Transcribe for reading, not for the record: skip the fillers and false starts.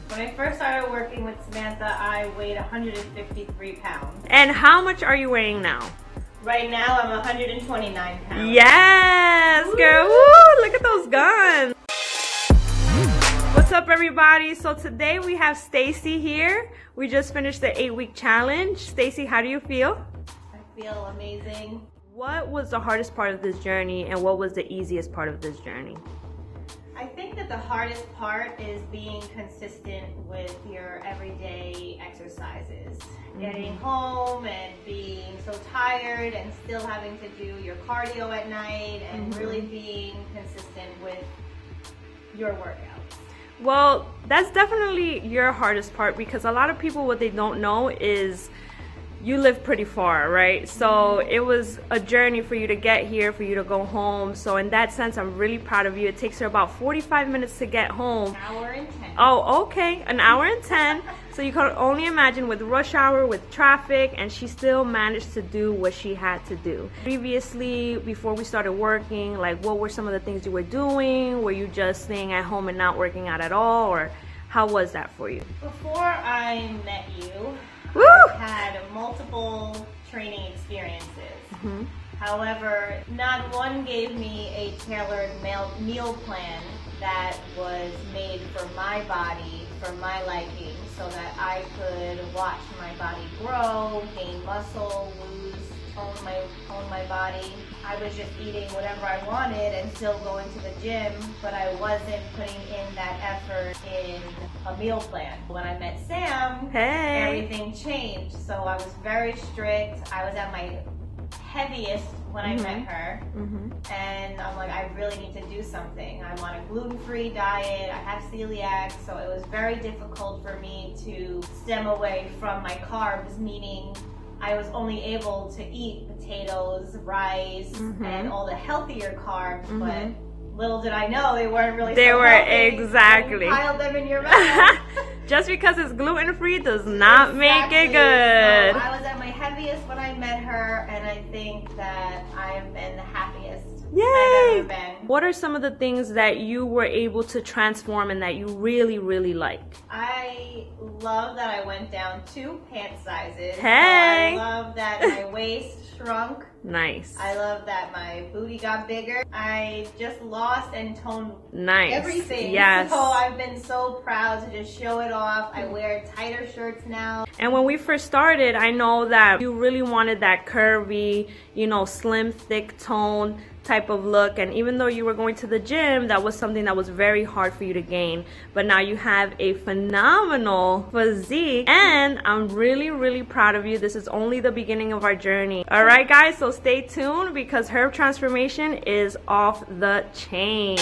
When I first started working with Samantha, I weighed 153 pounds. And how much are you weighing now? Right now, I'm 129 pounds. Yes, girl. Woo, look at those guns. What's up, everybody? So today we have Stacy here. We just finished the 8-week challenge. Stacy, how do you feel? I feel amazing. What was the hardest part of this journey and what was the easiest part of this journey? I think that the hardest part is being consistent with your everyday exercises. Getting home and being so tired and still having to do your cardio at night and really being consistent with your workouts. Well, that's definitely your hardest part because a lot of people, what they don't know is you live pretty far, right? So it was a journey for you to get here, for you to go home. So in that sense, I'm really proud of you. It takes her about 45 minutes to get home. An hour and 10. Oh, okay, an hour and 10. So you can only imagine with rush hour, with traffic, and she still managed to do what she had to do. Previously, before we started working, like what were some of the things you were doing? Were you just staying at home and not working out at all? Or how was that for you? Before I met you, Woo! I've had multiple training experiences. However, not one gave me a tailored meal plan that was made for my body, for my liking, so that I could watch my body grow, gain muscle, lose, tone my body. I was just eating whatever I wanted and still going to the gym, but I wasn't putting in that effort in a meal plan. When I met Sam, everything changed. So I was very strict. I was at my heaviest when I met her, and I'm like, I really need to do something. I'm on a gluten-free diet. I have celiac, so it was very difficult for me to stem away from my carbs, meaning I was only able to eat potatoes, rice, and all the healthier carbs, but little did I know they weren't really They so were healthy. exactly. You pile them in your mouth. Just because it's gluten-free does not make it good. So I was at my heaviest when I met her, and I think that I have been the happiest I've ever been. What are some of the things that you were able to transform and that you really, really like? I love that I went down 2 pant sizes. Hey! So I love that my waist shrunk. Nice. I love that my booty got bigger. I just lost and toned everything. Yes. So I've been so proud to just show it off. I wear tighter shirts now. And when we first started, I know that you really wanted that curvy, you know, slim, thick tone type of look. And even though you were going to the gym, that was something that was very hard for you to gain. But now you have a phenomenal physique, and I'm really, really proud of you. This is only the beginning of our journey. All right, guys, so stay tuned because her transformation is off the chain.